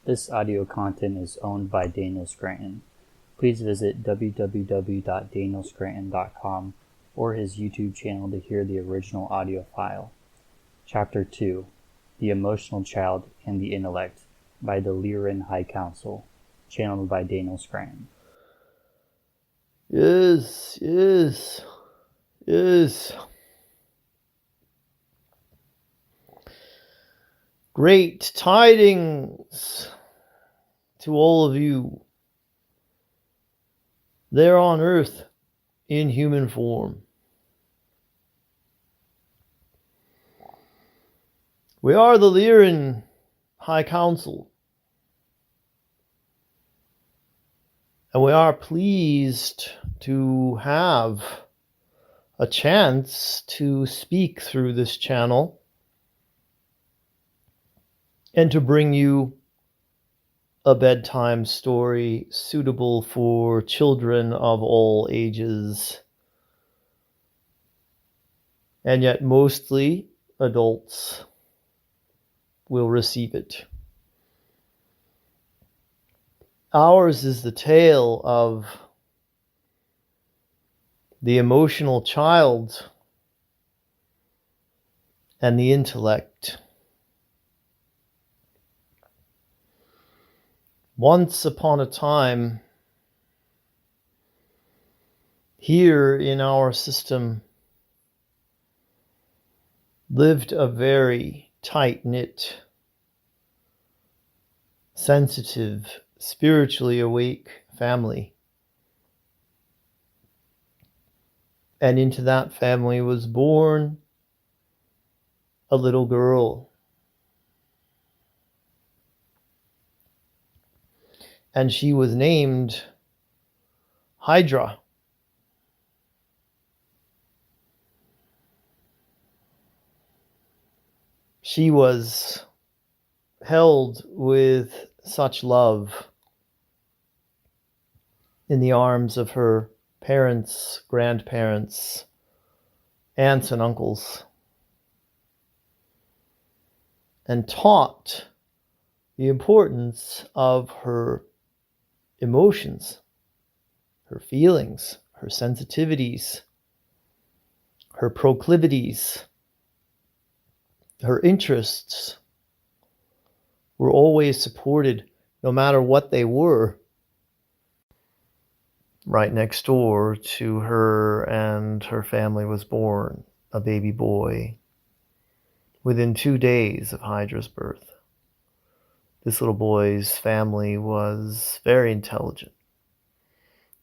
This audio content is owned by Daniel Scranton. Please visit www.danielscranton.com or his YouTube channel to hear the original audio file. Chapter 2, The Emotional Child and the Intellect, by the Lyran High Council, channeled by Daniel Scranton. Yes. Great tidings to all of you there on earth in human form. We are the Lyran High Council, and we are pleased to have a chance to speak through this channel and to bring you a bedtime story suitable for children of all ages, and yet mostly adults will receive it. Ours is the tale of the emotional child and the intellect. Once upon a time, here in our system, lived a very tight-knit, sensitive, spiritually awake family. And into that family was born a little girl. And she was named Hydra. She was held with such love in the arms of her parents, grandparents, aunts and uncles, and taught the importance of her emotions, her feelings, her sensitivities, her proclivities, her interests were always supported, no matter what they were. Right next door to her and her family was born a baby boy within 2 days of Hydra's birth. This little boy's family was very intelligent.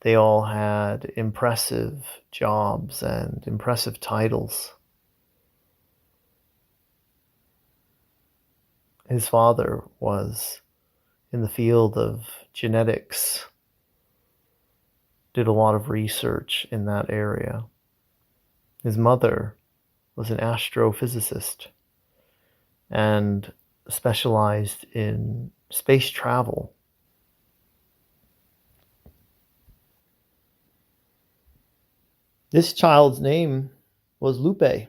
They all had impressive jobs and impressive titles. His father was in the field of genetics, did a lot of research in that area. His mother was an astrophysicist and specialized in space travel. This child's name was Lupe.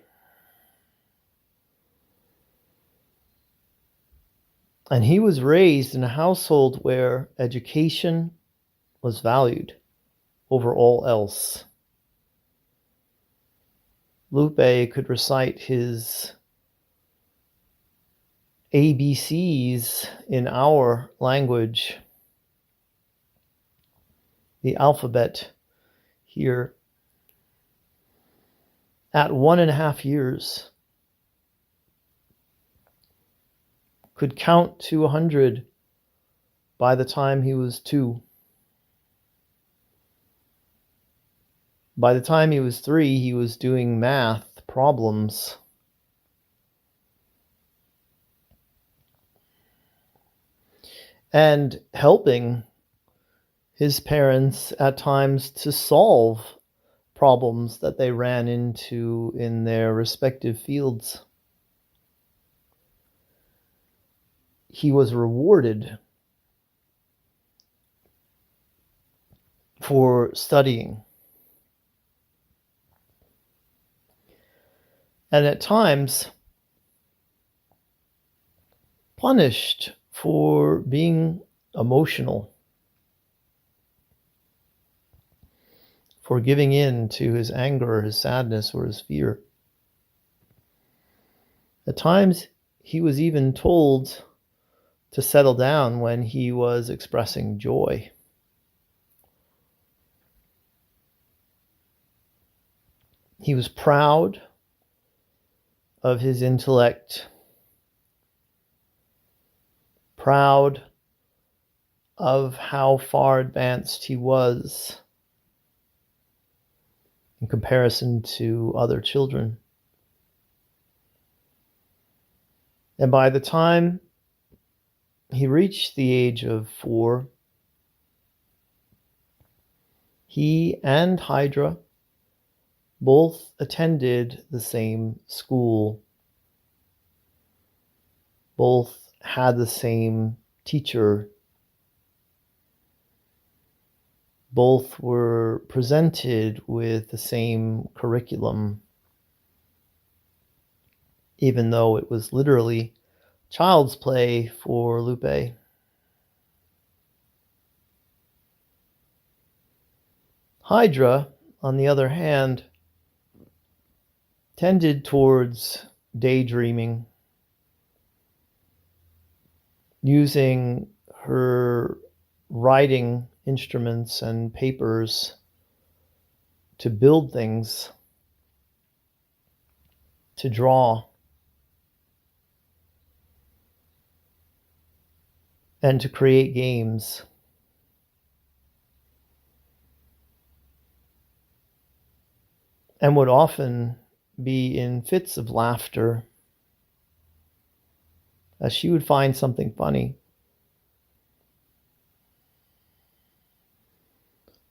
And he was raised in a household where education was valued over all else. Lupe could recite his ABCs in our language, the alphabet here, at 1.5 years. Could count to 100 by the time he was 2. By the time he was 3, he was doing math problems. And helping his parents at times to solve problems that they ran into in their respective fields. He was rewarded for studying. And at times punished for being emotional, for giving in to his anger, his sadness, or his fear. At times, he was even told to settle down when he was expressing joy. He was proud of his intellect, proud of how far advanced he was in comparison to other children. And by the time he reached the age of 4, he and Hydra both attended the same school. Both had the same teacher. Both were presented with the same curriculum, even though it was literally child's play for Lupe. Hydra, on the other hand, tended towards daydreaming, using her writing instruments and papers to build things, to draw, and to create games. And would often be in fits of laughter as she would find something funny.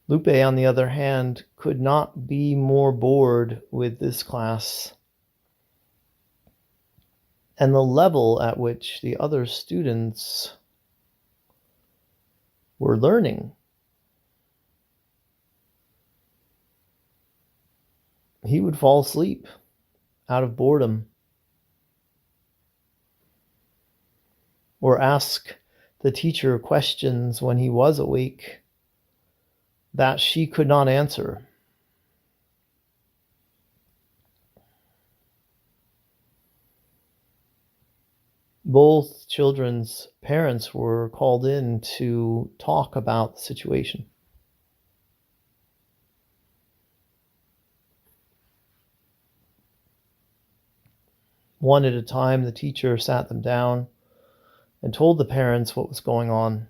Lupe, on the other hand, could not be more bored with this class and the level at which the other students were learning. He would fall asleep out of boredom, or ask the teacher questions when he was awake that she could not answer. Both children's parents were called in to talk about the situation. One at a time, the teacher sat them down and told the parents what was going on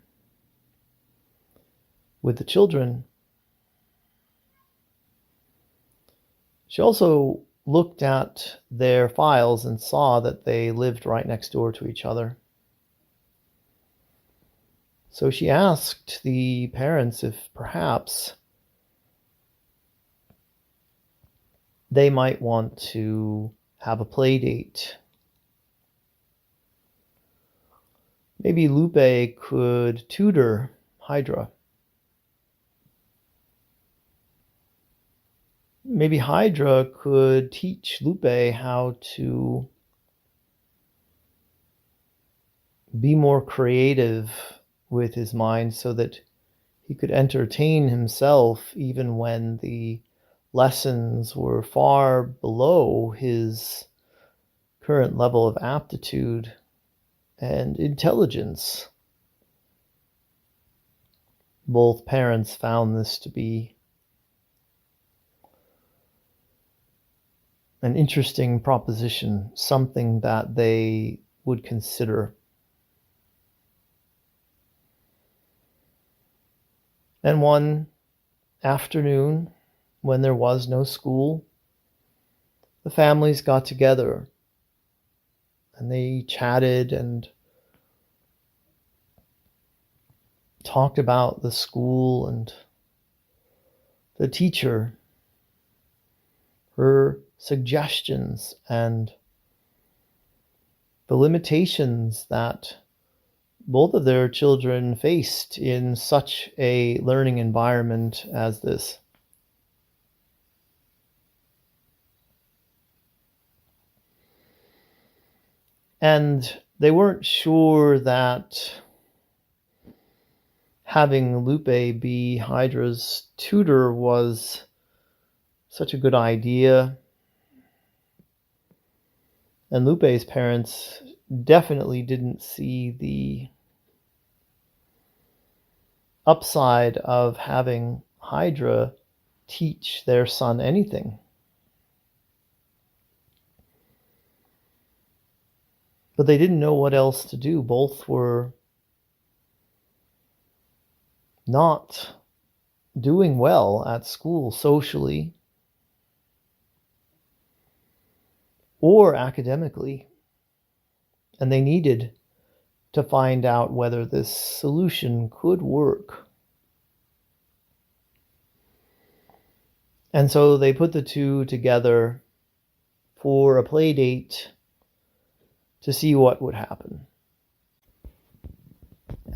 with the children. She also looked at their files and saw that they lived right next door to each other. So she asked the parents if perhaps they might want to have a play date. Maybe Lupe could tutor Hydra. Maybe Hydra could teach Lupe how to be more creative with his mind so that he could entertain himself even when the lessons were far below his current level of aptitude and intelligence. Both parents found this to be an interesting proposition, something that they would consider. And one afternoon, when there was no school, the families got together and they chatted and talked about the school and the teacher, her suggestions, and the limitations that both of their children faced in such a learning environment as this. And they weren't sure that having Lupe be Hydra's tutor was such a good idea. And Lupe's parents definitely didn't see the upside of having Hydra teach their son anything. But they didn't know what else to do. Both were not doing well at school socially or academically. And they needed to find out whether this solution could work. And so they put the two together for a play date to see what would happen.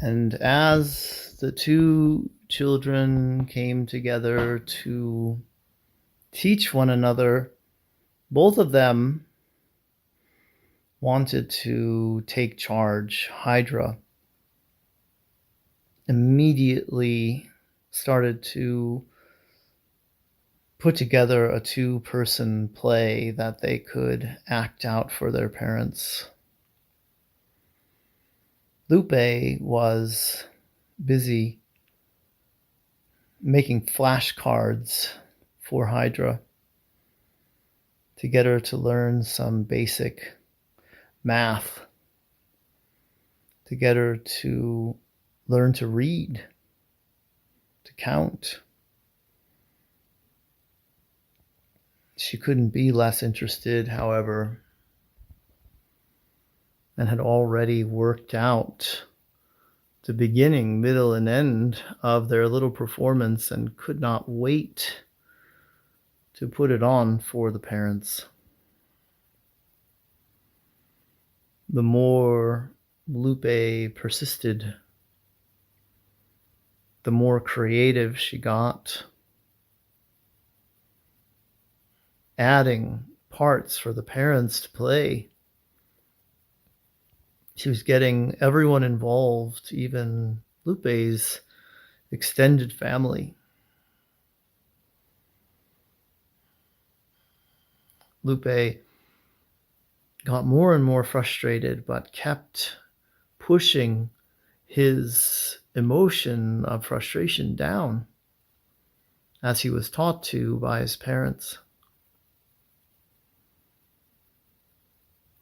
And as the two children came together to teach one another, both of them wanted to take charge. Hydra immediately started to put together a two-person play that they could act out for their parents. Lupe was busy making flashcards for Hydra to get her to learn some basic math, to get her to learn to read, to count. She couldn't be less interested, however, and had already worked out the beginning, middle, and end of their little performance and could not wait to put it on for the parents. The more Lupe persisted, the more creative she got, adding parts for the parents to play. She was getting everyone involved, even Lupe's extended family. Lupe got more and more frustrated, but kept pushing his emotion of frustration down, as he was taught to by his parents.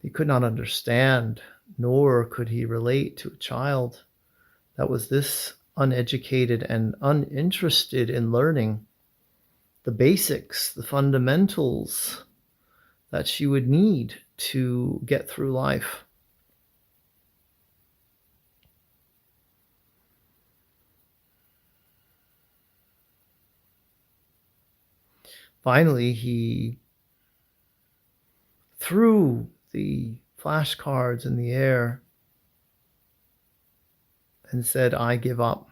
He could not understand, nor could he relate to a child that was this uneducated and uninterested in learning the basics, the fundamentals that she would need to get through life. Finally, he threw the flashcards in the air and said, "I give up.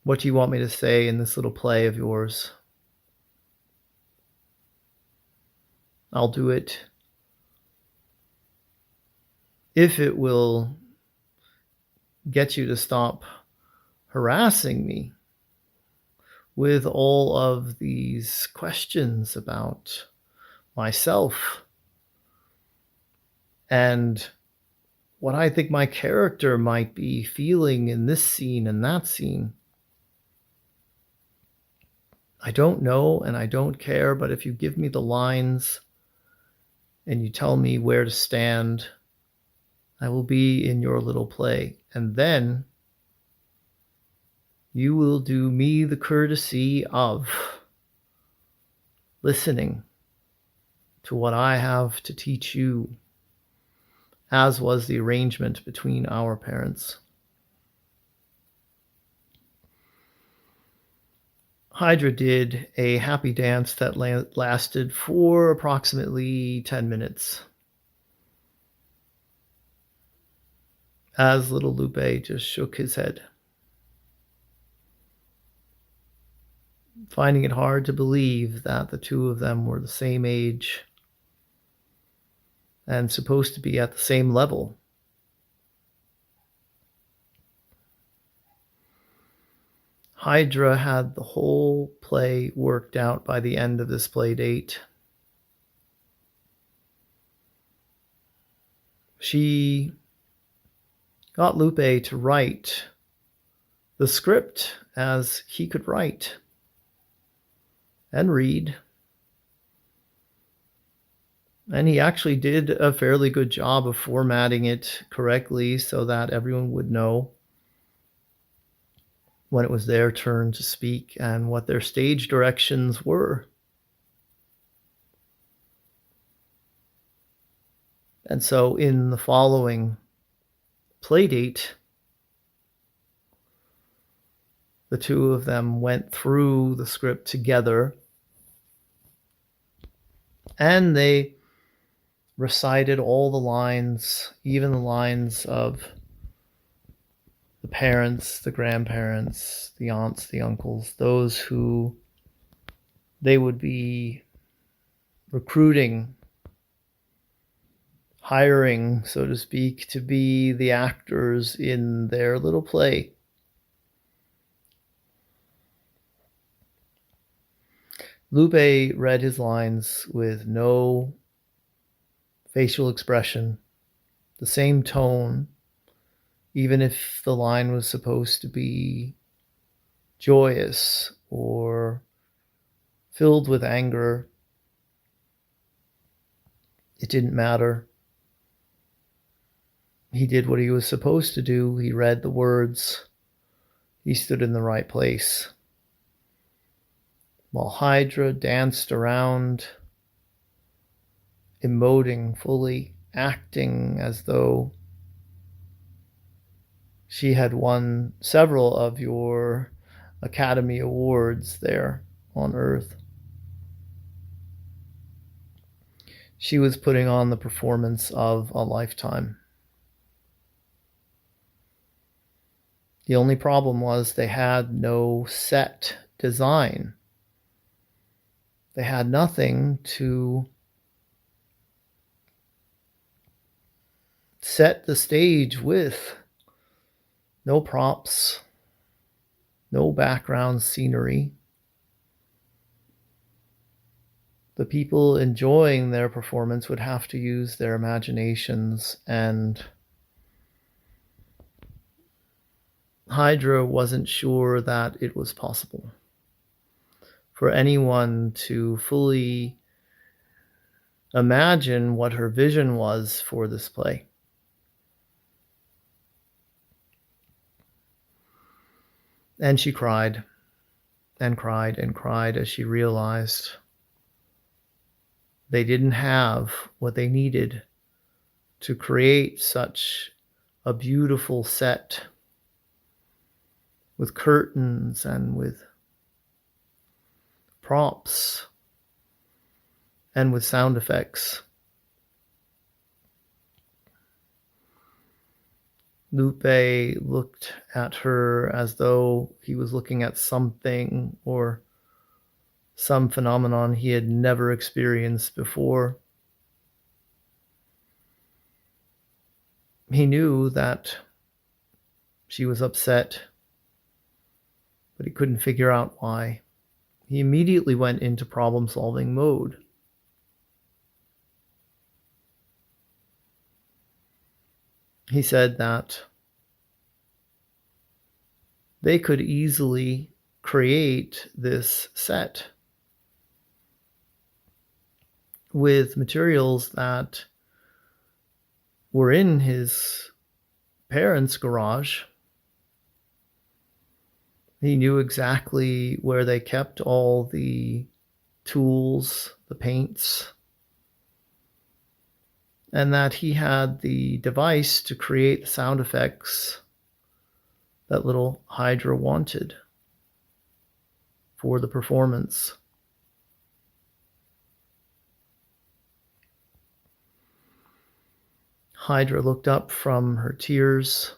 What do you want me to say in this little play of yours? I'll do it if it will get you to stop harassing me with all of these questions about myself and what I think my character might be feeling in this scene and that scene. I don't know and I don't care, but if you give me the lines and you tell me where to stand, I will be in your little play. And then you will do me the courtesy of listening to what I have to teach you, as was the arrangement between our parents." Hydra did a happy dance that lasted for approximately 10 minutes, as little Lupe just shook his head, finding it hard to believe that the two of them were the same age and supposed to be at the same level. Hydra had the whole play worked out by the end of this play date. She got Lupe to write the script as he could write and read. And he actually did a fairly good job of formatting it correctly so that everyone would know when it was their turn to speak and what their stage directions were. And so in the following playdate, the two of them went through the script together, and they recited all the lines, even the lines of the parents, the grandparents, the aunts, the uncles, those who they would be recruiting, hiring, so to speak, to be the actors in their little play. Lupe read his lines with no facial expression, the same tone, even if the line was supposed to be joyous or filled with anger. It didn't matter. He did what he was supposed to do. He read the words. He stood in the right place. While Hydra danced around, emoting fully, acting as though she had won several of your Academy Awards there on Earth. She was putting on the performance of a lifetime. The only problem was they had no set design. They had nothing to set the stage with. No props, no background scenery. The people enjoying their performance would have to use their imaginations, and Hydra wasn't sure that it was possible for anyone to fully imagine what her vision was for this play. And she cried and cried and cried as she realized they didn't have what they needed to create such a beautiful set with curtains and with props and with sound effects. Lupe looked at her as though he was looking at something or some phenomenon he had never experienced before. He knew that she was upset, but he couldn't figure out why. He immediately went into problem-solving mode. He said that they could easily create this set with materials that were in his parents' garage. He knew exactly where they kept all the tools, the paints, and that he had the device to create the sound effects that little Hydra wanted for the performance. Hydra looked up from her tears,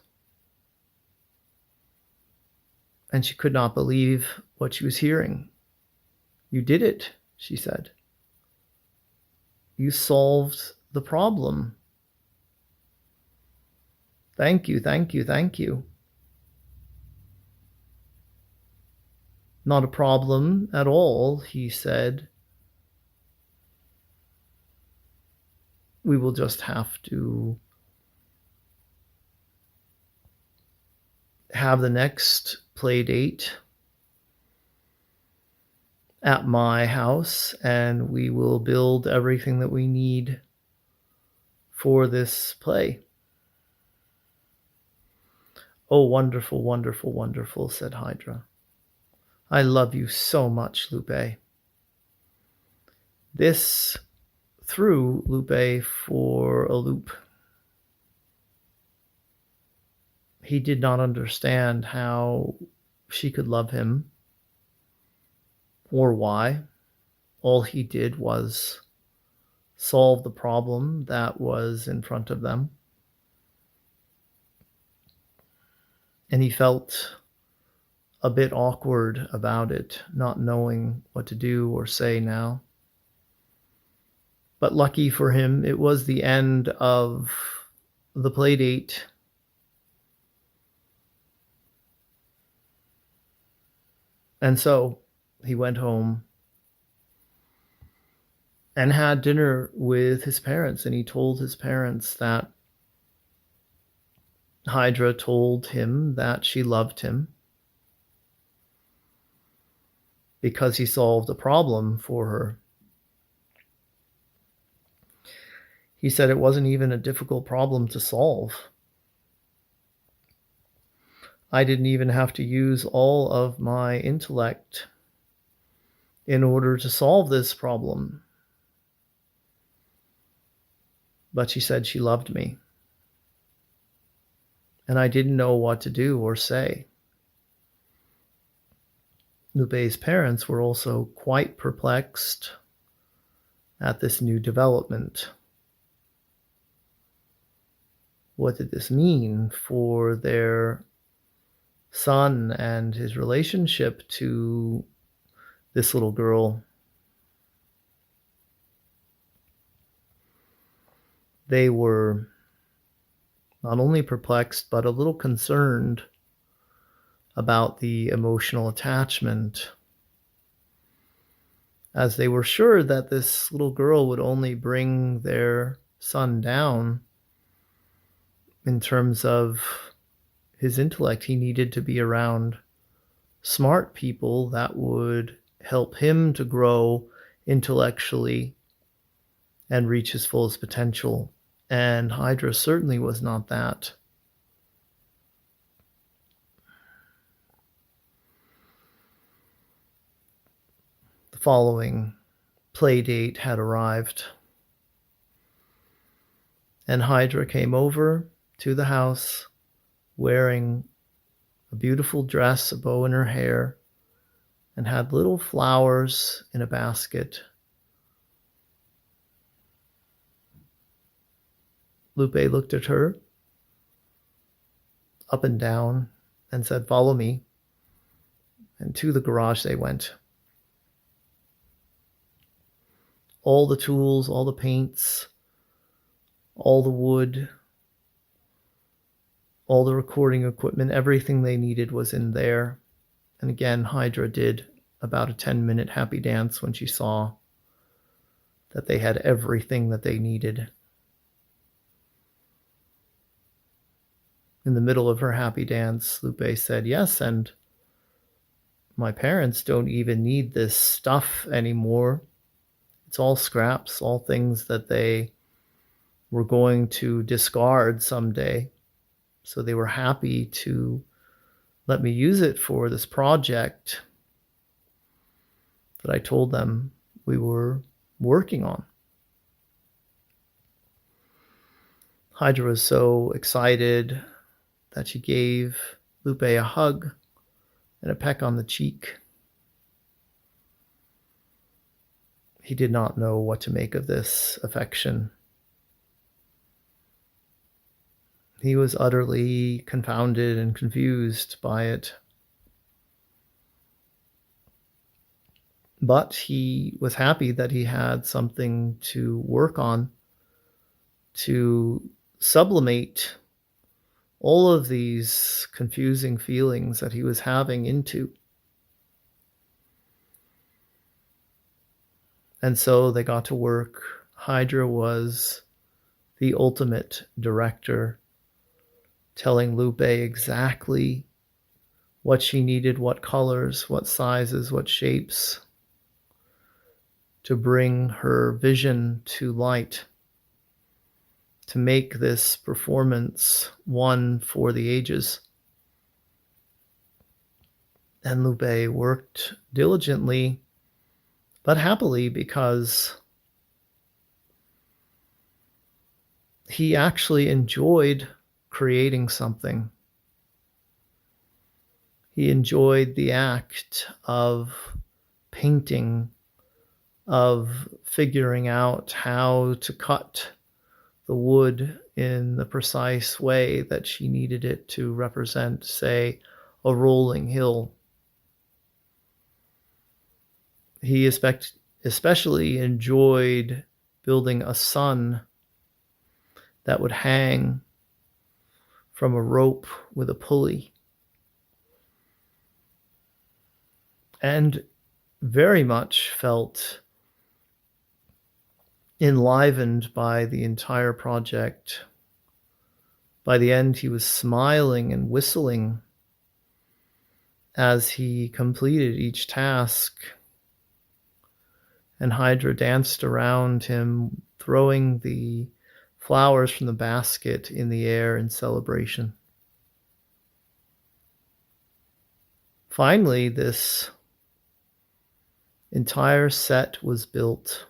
and she could not believe what she was hearing. "You did it," she said. "You solved the problem. Thank you, thank you, thank you. Not a problem at all, he said. We will just have to have the next play date at my house, and we will build everything that we need for this play. Oh, wonderful, wonderful, wonderful, said Hydra. I love you so much, Lupe. This threw Lupe for a loop. He did not understand how she could love him or why. All he did was solve the problem that was in front of them. And he felt a bit awkward about it, not knowing what to do or say now. But lucky for him, it was the end of the play date. And so he went home and had dinner with his parents, and he told his parents that Hydra told him that she loved him because he solved a problem for her. He said it wasn't even a difficult problem to solve. I didn't even have to use all of my intellect in order to solve this problem. But she said she loved me. And I didn't know what to do or say. Lupe's parents were also quite perplexed at this new development. What did this mean for their son and his relationship to this little girl? They were not only perplexed, but a little concerned about the emotional attachment, as they were sure that this little girl would only bring their son down in terms of his intellect. He needed to be around smart people that would help him to grow intellectually and reach his fullest potential. And Hydra certainly was not that. The following play date had arrived, and Hydra came over to the house wearing a beautiful dress, a bow in her hair, and had little flowers in a basket. Lupe looked at her up and down and said, "Follow me." And to the garage they went. All the tools, all the paints, all the wood, all the recording equipment, everything they needed was in there. And again, Hydra did about a 10-minute happy dance when she saw that they had everything that they needed. In the middle of her happy dance, Lupe said, "Yes, and my parents don't even need this stuff anymore. It's all scraps, all things that they were going to discard someday. So they were happy to let me use it for this project that I told them we were working on." Hydra was so excited that she gave Lupe a hug and a peck on the cheek. He did not know what to make of this affection. He was utterly confounded and confused by it. But he was happy that he had something to work on to sublimate all of these confusing feelings that he was having into. And so they got to work. Hydra was the ultimate director, telling Lupe exactly what she needed, what colors, what sizes, what shapes, to bring her vision to light, to make this performance one for the ages. And Lupe worked diligently, but happily, because he actually enjoyed creating something. He enjoyed the act of painting, of figuring out how to cut the wood in the precise way that she needed it to represent, say, a rolling hill. He especially enjoyed building a sun that would hang from a rope with a pulley, and very much felt enlivened by the entire project. By the end, he was smiling and whistling as he completed each task, and Hydra danced around him, throwing the flowers from the basket in the air in celebration. Finally, this entire set was built.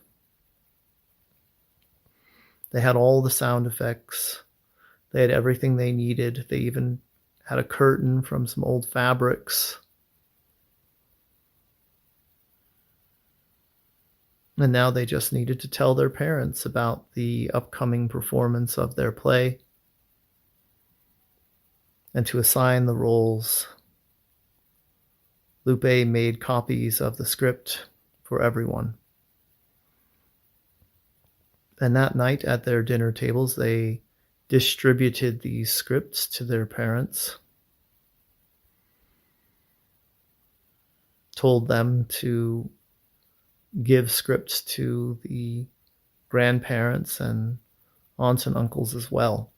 They had all the sound effects. They had everything they needed. They even had a curtain from some old fabrics. And now they just needed to tell their parents about the upcoming performance of their play and to assign the roles. Lupe made copies of the script for everyone. And that night at their dinner tables, they distributed these scripts to their parents, told them to give scripts to the grandparents and aunts and uncles as well.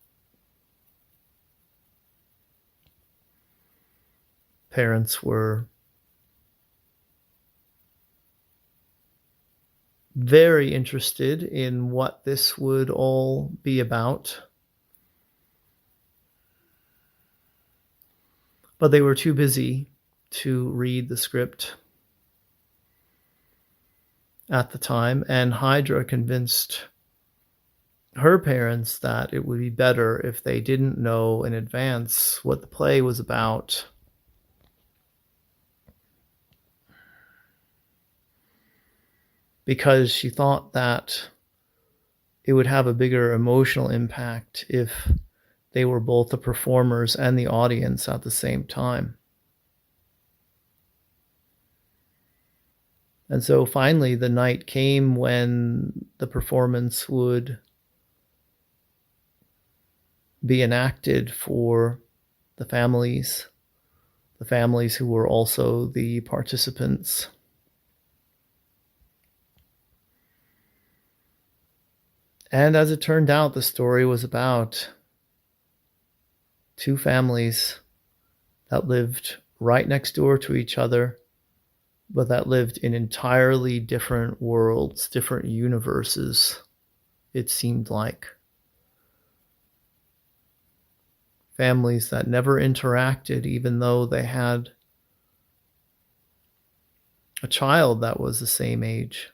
Parents were very interested in what this would all be about, but they were too busy to read the script at the time, and Hydra convinced her parents that it would be better if they didn't know in advance what the play was about. Because she thought that it would have a bigger emotional impact if they were both the performers and the audience at the same time. And so finally, the night came when the performance would be enacted for the families who were also the participants. And as it turned out, the story was about two families that lived right next door to each other, but that lived in entirely different worlds, different universes, it seemed like. Families that never interacted, even though they had a child that was the same age.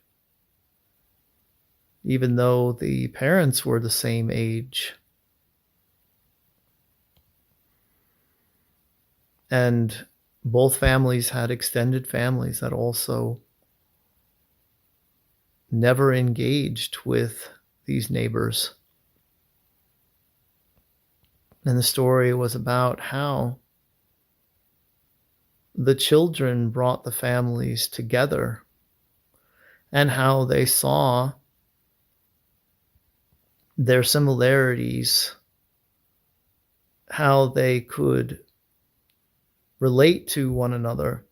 Even though the parents were the same age. And both families had extended families that also never engaged with these neighbors. And the story was about how the children brought the families together and how they saw their similarities, how they could relate to one another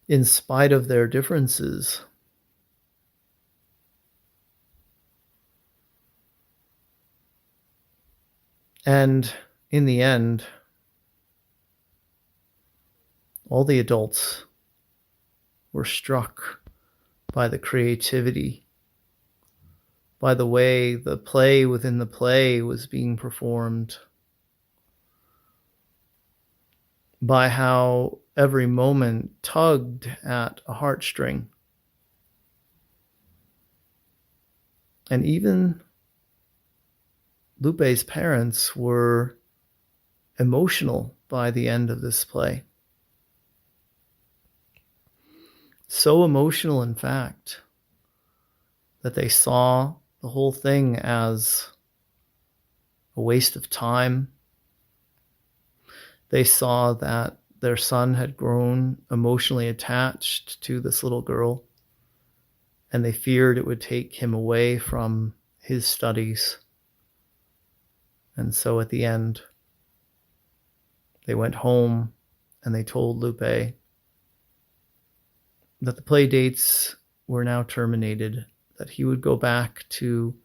in spite of their differences. And in the end, all the adults were struck by the creativity, by the way the play within the play was being performed, by how every moment tugged at a heartstring. And even Lupe's parents were emotional by the end of this play. So emotional, in fact, that they saw the whole thing as a waste of time. They saw that their son had grown emotionally attached to this little girl, and they feared it would take him away from his studies. And so at the end, they went home and they told Lupe that the play dates were now terminated, that he would go back to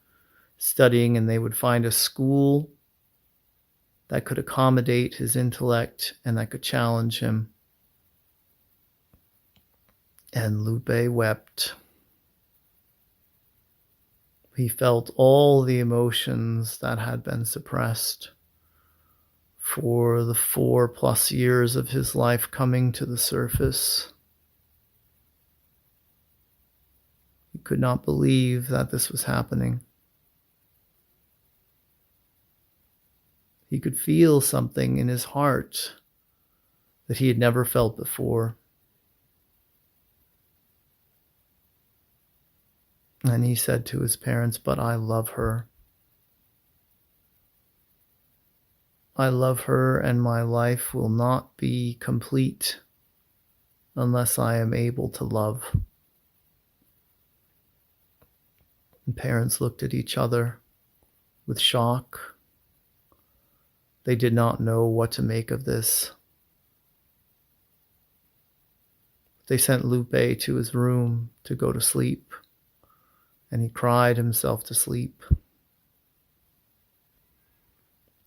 studying and they would find a school that could accommodate his intellect and that could challenge him. And Lupe wept. He felt all the emotions that had been suppressed for the 4+ years of his life coming to the surface. He could not believe that this was happening. He could feel something in his heart that he had never felt before. And he said to his parents, "But I love her. I love her, and my life will not be complete unless I am able to love." And parents looked at each other with shock. They did not know what to make of this. They sent Lupe to his room to go to sleep, and he cried himself to sleep.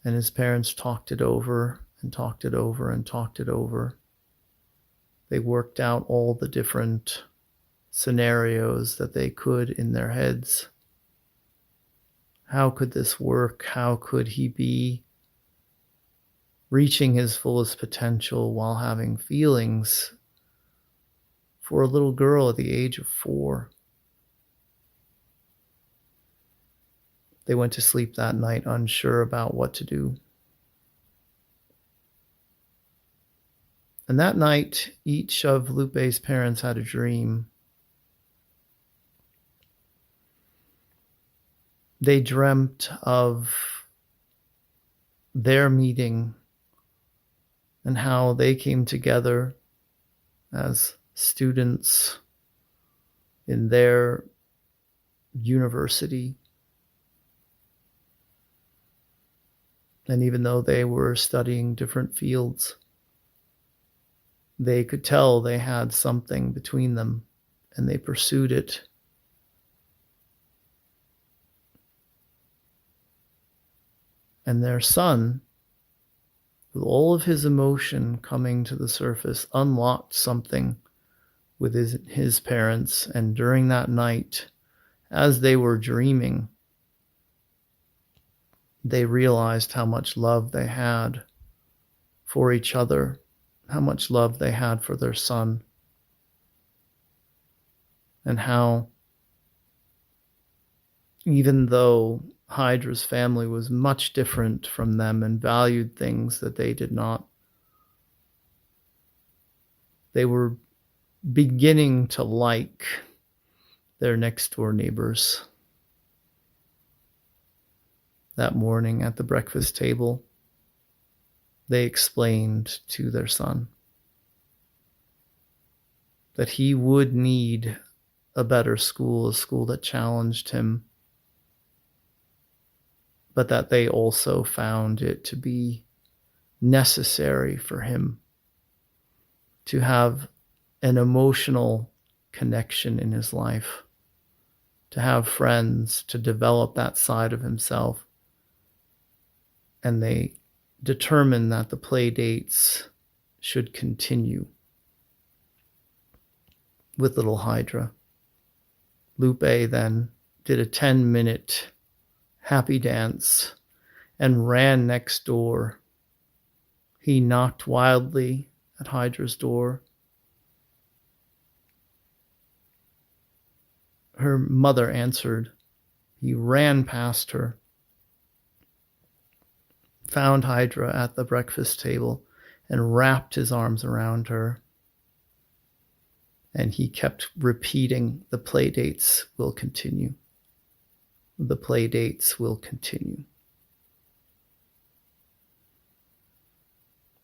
And his parents talked it over and talked it over and talked it over. They worked out all the different scenarios that they could in their heads. How could this work? How could he be reaching his fullest potential while having feelings for a little girl at the age of 4? They went to sleep that night unsure about what to do. And that night, each of Lupe's parents had a dream. They dreamt of their meeting and how they came together as students in their university. And even though they were studying different fields, they could tell they had something between them, and they pursued it. And their son, with all of his emotion coming to the surface, unlocked something with his parents. And during that night, as they were dreaming, they realized how much love they had for each other, how much love they had for their son, and how, even though Hydra's family was much different from them and valued things that they did not, they were beginning to like their next door neighbors. That morning at the breakfast table, they explained to their son that he would need a better school, a school that challenged him, but that they also found it to be necessary for him to have an emotional connection in his life, to have friends, to develop that side of himself. And they determined that the play dates should continue with little Hydra. Lupe then did a 10-minute happy dance and ran next door. He knocked wildly at Hydra's door. Her mother answered. He ran past her, found Hydra at the breakfast table, and wrapped his arms around her. And he kept repeating, the play dates will continue. The play dates will continue.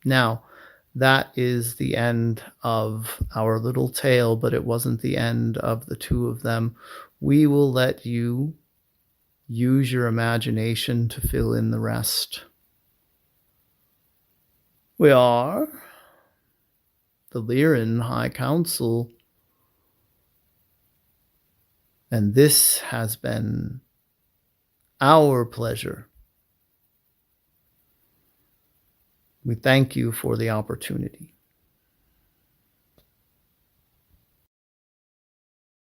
Now, that is the end of our little tale, but it wasn't the end of the two of them. We will let you use your imagination to fill in the rest. We are the Lyran High Council, and this has been our pleasure. We thank you for the opportunity.